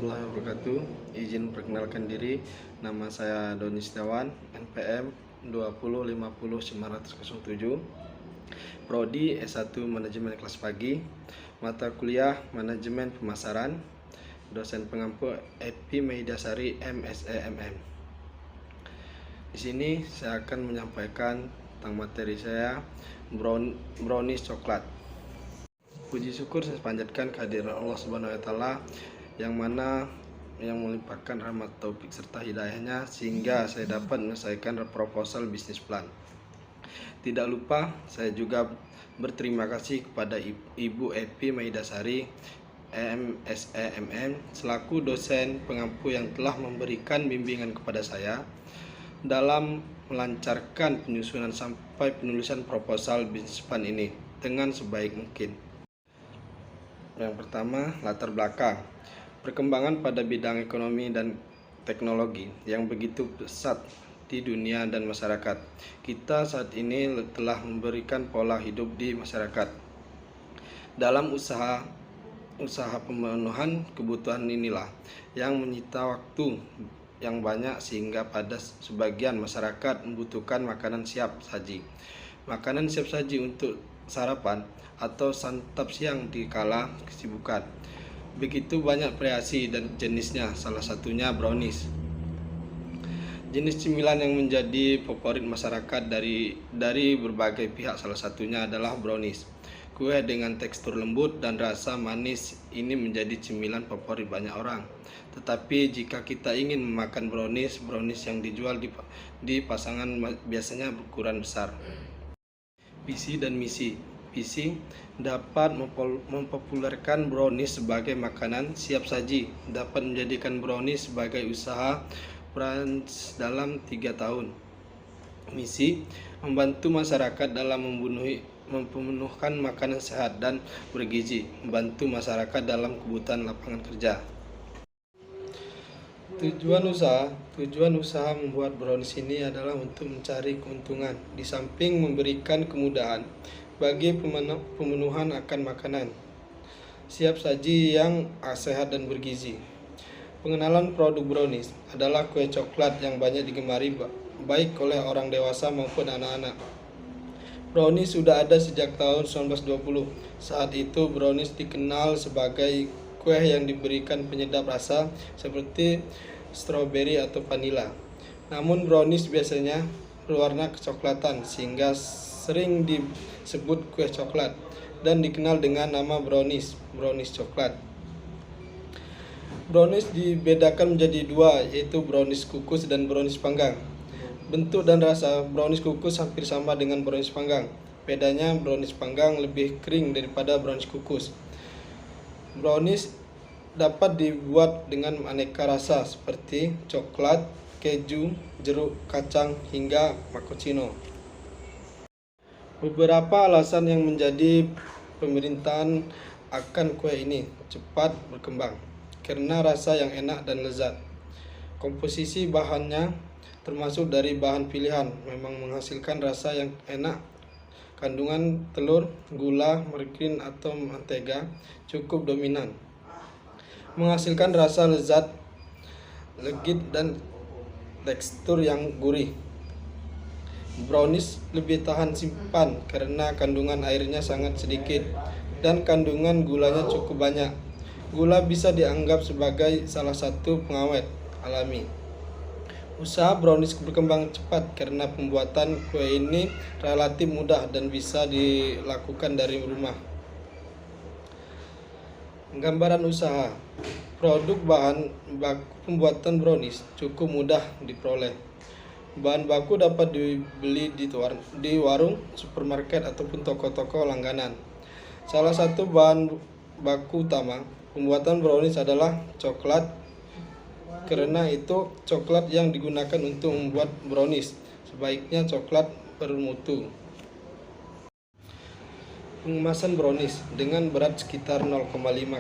warahmatullahi wabarakatuh. Izin perkenalkan diri, nama saya Doni Setiawan, NPM 2050907, Prodi S1 Manajemen Kelas Pagi, mata kuliah Manajemen Pemasaran, dosen pengampu Epi Meidasari MSEMM. Di sini saya akan menyampaikan tentang materi saya, brownies coklat. Puji syukur saya panjatkan kehadiran Allah Subhanahu wa taala yang melimpahkan rahmat taufik serta hidayahnya sehingga saya dapat menyelesaikan proposal bisnis plan. Tidak lupa saya juga berterima kasih kepada Ibu Epi Meidasari MSEMM selaku dosen pengampu yang telah memberikan bimbingan kepada saya dalam melancarkan penyusunan sampai penulisan proposal bisnis plan ini dengan sebaik mungkin. Yang pertama, latar belakang. Perkembangan pada bidang ekonomi dan teknologi yang begitu pesat di dunia dan masyarakat. Kita saat ini telah memberikan pola hidup di masyarakat. Dalam usaha pemenuhan kebutuhan inilah yang menyita waktu yang banyak sehingga pada sebagian masyarakat membutuhkan makanan siap saji. Makanan siap saji untuk sarapan atau santap siang di kala kesibukan. Begitu banyak variasi dan jenisnya, salah satunya brownies. Jenis cemilan yang menjadi favorit masyarakat dari berbagai pihak, salah satunya adalah brownies. Kue dengan tekstur lembut dan rasa manis ini menjadi cemilan favorit banyak orang. Tetapi jika kita ingin memakan brownies yang dijual di pasangan biasanya berukuran besar. Visi dan misi. Visi dapat mempopulerkan brownies sebagai makanan siap saji, dapat menjadikan brownies sebagai usaha franchise dalam 3 tahun. Misi membantu masyarakat dalam memenuhkan makanan sehat dan bergizi, membantu masyarakat dalam kebutuhan lapangan kerja. Tujuan usaha membuat brownies ini adalah untuk mencari keuntungan, di samping memberikan kemudahan bagi pemenuhan akan makanan siap saji yang sehat dan bergizi. Pengenalan produk brownies adalah kue coklat yang banyak digemari baik oleh orang dewasa maupun anak-anak. Brownies sudah ada sejak tahun 1920. Saat itu brownies dikenal sebagai kue yang diberikan penyedap rasa seperti stroberi atau vanila. Namun brownies biasanya berwarna kecoklatan sehingga sering disebut kue coklat dan dikenal dengan nama brownies coklat. Brownies dibedakan menjadi dua, yaitu brownies kukus dan brownies panggang. Bentuk dan rasa brownies kukus hampir sama dengan brownies panggang. Bedanya brownies panggang lebih kering daripada brownies kukus. Brownies dapat dibuat dengan aneka rasa seperti coklat, keju, jeruk, kacang, hingga macchiato. Beberapa alasan yang menjadi pemerintahan akan kue ini cepat berkembang karena rasa yang enak dan lezat. Komposisi bahannya termasuk dari bahan pilihan memang menghasilkan rasa yang enak. Kandungan telur, gula, margarin atau mentega cukup dominan, menghasilkan rasa lezat, legit dan tekstur yang gurih. Brownies lebih tahan simpan karena kandungan airnya sangat sedikit dan kandungan gulanya cukup banyak. Gula bisa dianggap sebagai salah satu pengawet alami. Usaha brownies berkembang cepat karena pembuatan kue ini relatif mudah dan bisa dilakukan dari rumah. Gambaran usaha. Produk bahan baku pembuatan brownies cukup mudah diperoleh. Bahan baku dapat dibeli di warung, supermarket ataupun toko-toko langganan. Salah satu bahan baku utama pembuatan brownies adalah coklat. Karena itu coklat yang digunakan untuk membuat brownies sebaiknya coklat bermutu. Pengemasan brownies dengan berat sekitar 0,5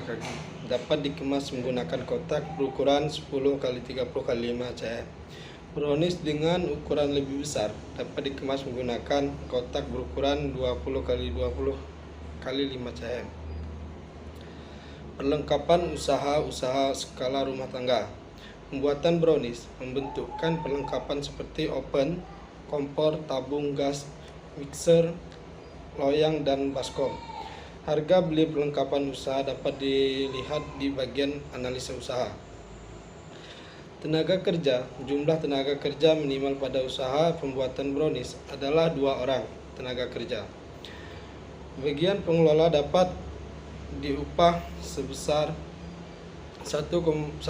kg dapat dikemas menggunakan kotak berukuran 10 x 30 x 5 cm. Brownies dengan ukuran lebih besar dapat dikemas menggunakan kotak berukuran 20 x 20 x 5 cm. Perlengkapan usaha skala rumah tangga. Pembuatan brownies membentukkan perlengkapan seperti oven, kompor, tabung gas, mixer, loyang, dan baskom. Harga beli perlengkapan usaha dapat dilihat di bagian analisa usaha. Tenaga kerja. Jumlah tenaga kerja minimal pada usaha pembuatan brownies adalah 2 orang tenaga kerja. Bagian pengelola dapat diupah sebesar 1.750.000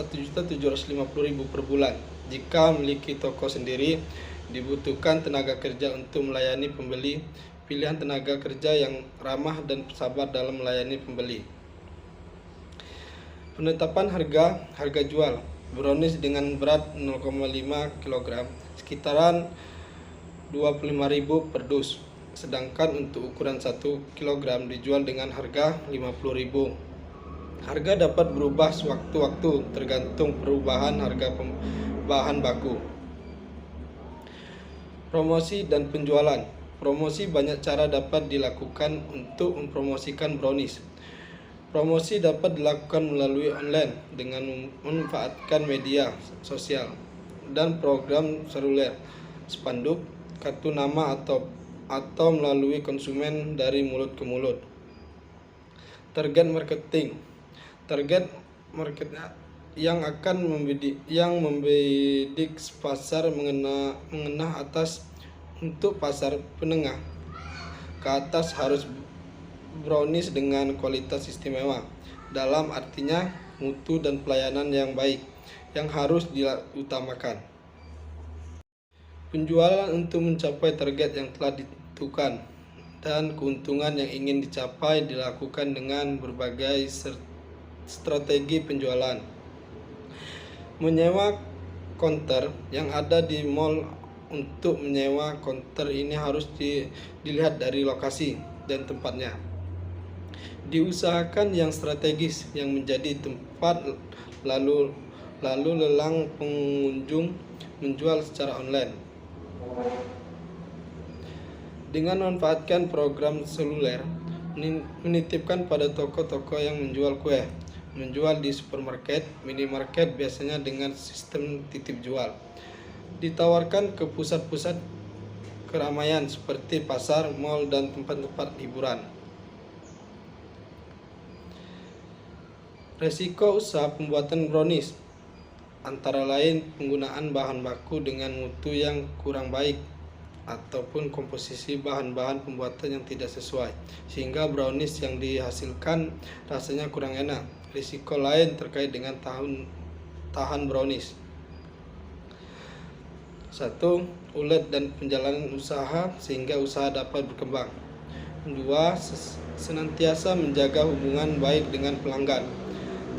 per bulan. Jika memiliki toko sendiri, dibutuhkan tenaga kerja untuk melayani pembeli. Pilihan tenaga kerja yang ramah dan sabar dalam melayani pembeli. Penetapan harga jual brownies dengan berat 0,5 kg sekitaran 25.000 per dus. Sedangkan untuk ukuran 1 kg dijual dengan harga 50.000. Harga dapat berubah sewaktu-waktu tergantung perubahan harga bahan baku. Promosi dan penjualan. Promosi banyak cara dapat dilakukan untuk mempromosikan brownies. Promosi dapat dilakukan melalui online dengan memanfaatkan media sosial dan program seluler, spanduk, kartu nama atau melalui konsumen dari mulut ke mulut. Target marketing. Target market yang akan membidik pasar menengah atas untuk pasar menengah ke atas harus brownies dengan kualitas istimewa, dalam artinya mutu dan pelayanan yang baik yang harus diutamakan. Penjualan untuk mencapai target yang telah ditentukan dan keuntungan yang ingin dicapai dilakukan dengan berbagai strategi penjualan. Menyewa counter yang ada di mall. Untuk menyewa counter ini harus dilihat dari lokasi dan tempatnya. Diusahakan yang strategis yang menjadi tempat lalu lelang pengunjung menjual secara online. Dengan memanfaatkan program seluler, menitipkan pada toko-toko yang menjual kue, menjual di supermarket, minimarket biasanya dengan sistem titip jual. Ditawarkan ke pusat-pusat keramaian seperti pasar, mal, dan tempat-tempat hiburan. Resiko usaha pembuatan brownies antara lain penggunaan bahan baku dengan mutu yang kurang baik ataupun komposisi bahan-bahan pembuatan yang tidak sesuai sehingga brownies yang dihasilkan rasanya kurang enak. Risiko lain terkait dengan tahan brownies. 1. Ulet dan penjalanan usaha sehingga usaha dapat berkembang. 2. Senantiasa menjaga hubungan baik dengan pelanggan.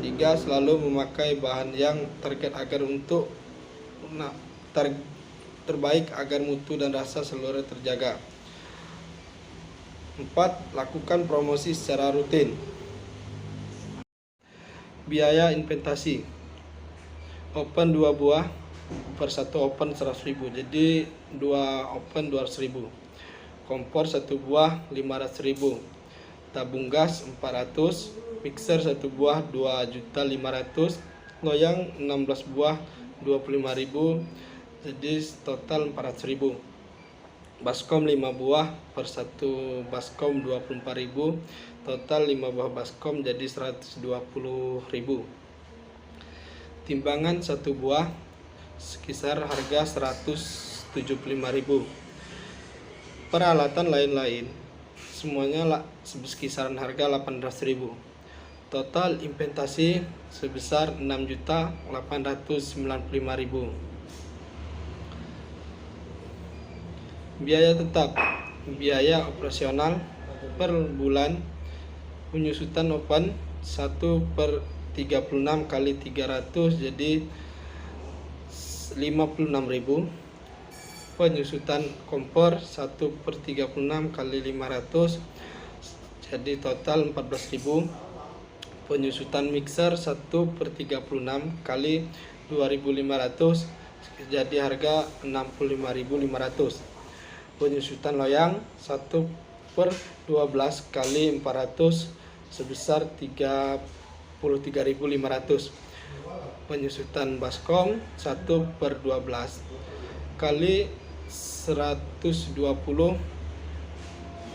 3. Selalu memakai bahan yang target agar untuk terbaik agar mutu dan rasa seluruh terjaga. 4. Lakukan promosi secara rutin. Biaya investasi. Open 2 buah per 1 open 100.000, jadi 2 open 200.000. Kompor 1 buah 500.000. Tabung gas 400. Mixer 1 buah 2.500.000. Loyang 16 buah 25.000, jadi total 400.000. Baskom 5 buah per 1 baskom 24.000, total 5 buah baskom jadi 120.000. Timbangan 1 buah sekitar harga 175.000. Peralatan lain-lain semuanya sekisaran harga 18.000. Total investasi sebesar 6.895.000. Biaya tetap. Biaya operasional per bulan penyusutan oven 1/36 kali 300 jadi 56.000. Penyusutan kompor 1/36 kali 500 jadi total 14.000. Penyusutan mixer 1/36 kali 2.500 jadi harga 65.500. Penyusutan loyang 1/12 kali 400 sebesar 3 23.500. Penyusutan baskom 1/12 kali 120,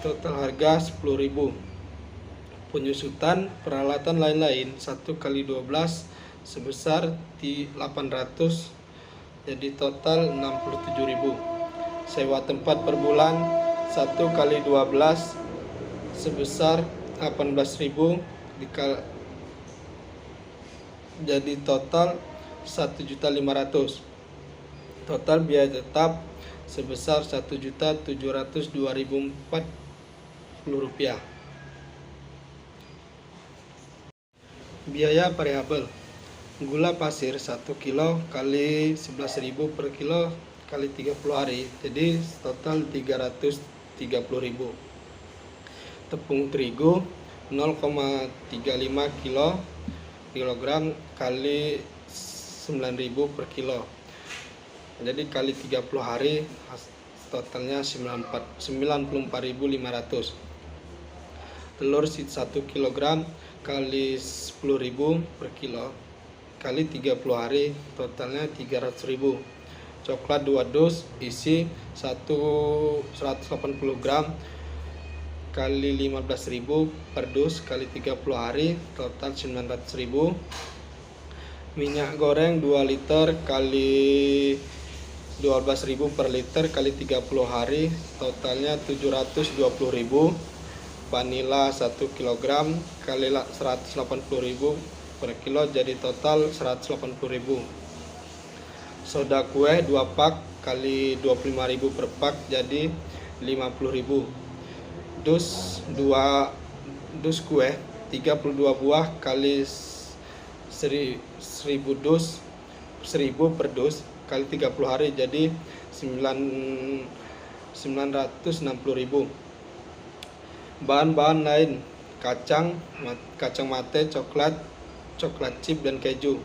total harga 10.000. Penyusutan peralatan lain-lain 1/12 sebesar 800, jadi total 67.000. Sewa tempat per bulan 1/12 sebesar 18.000, jadi total 1.500.000. Total biaya tetap sebesar 1.702.040 rupiah. Biaya variabel: gula pasir 1 kilo kali 11.000 per kilo kali 30 hari, jadi total 330.000. Tepung terigu 0,35 kilogram kali 9.000 per kilo, jadi kali 30 hari totalnya 94.500. Telur 1 kilogram kali 10.000 per kilo kali 30 hari totalnya 300.000. Coklat 2 dus isi 180 gram kali 15.000 per dus kali 30 hari total 900.000. Minyak goreng 2 liter kali 12.000 per liter kali 30 hari totalnya 720.000. Vanila 1 kg kali 180.000 per kilo, jadi total 180.000. Soda kue 2 pak kali 25.000 per pak, jadi 50.000. Dus kue 32 buah kali 1.000 dus, 1.000 per dus kali 30 hari, jadi 960.000. Bahan-bahan lain: kacang mate, coklat chip dan keju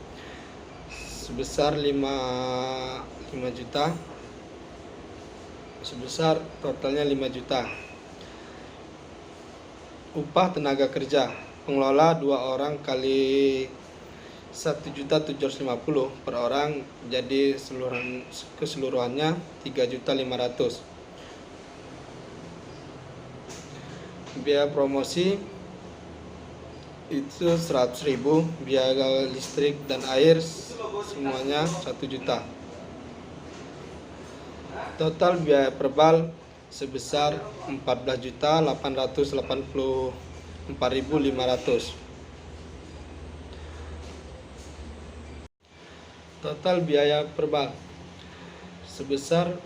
sebesar 5 juta, sebesar totalnya 5 juta. Upah tenaga kerja pengelola 2 orang kali 1.750 per orang, jadi keseluruhannya 3.500.000. Biaya promosi itu 100.000, biaya listrik dan air semuanya 1 juta. Total biaya perbal sebesar 14.884.500. Total biaya perbal sebesar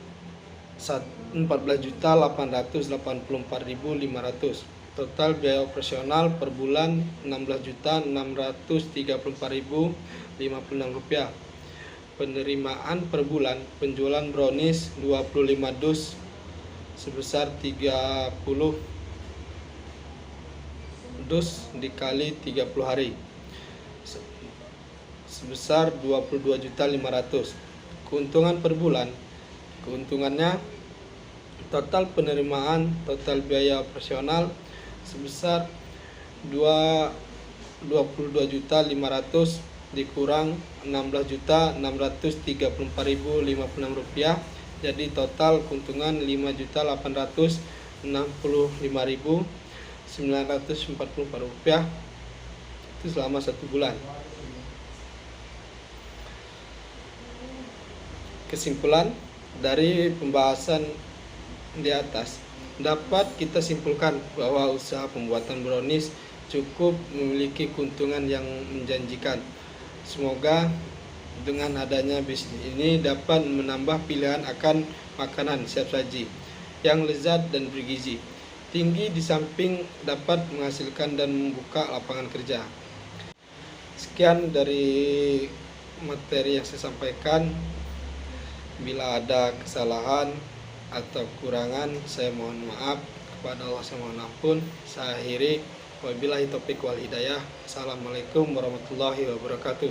14.884.500. Total biaya operasional per bulan 16.634.056 rupiah. Penerimaan per bulan penjualan brownies 25 dus sebesar 30 dus dikali 30 hari sebesar 22.500.000. Keuntungan per bulan, keuntungannya total penerimaan, total biaya operasional sebesar 22.500.000 dikurang 16.634.056 rupiah, jadi total keuntungan 5.865.944 rupiah itu selama 1 bulan. Kesimpulan dari pembahasan di atas, dapat kita simpulkan bahwa usaha pembuatan brownies cukup memiliki keuntungan yang menjanjikan. Semoga dengan adanya bisnis ini dapat menambah pilihan akan makanan siap saji yang lezat dan bergizi tinggi, di samping dapat menghasilkan dan membuka lapangan kerja. Sekian dari materi yang saya sampaikan. Bila ada kesalahan atau kekurangan, saya mohon maaf. Kepada Allah saya mohon ampun. Saya akhiri. Wabillahi taufiq wal hidayah. Assalamualaikum warahmatullahi wabarakatuh.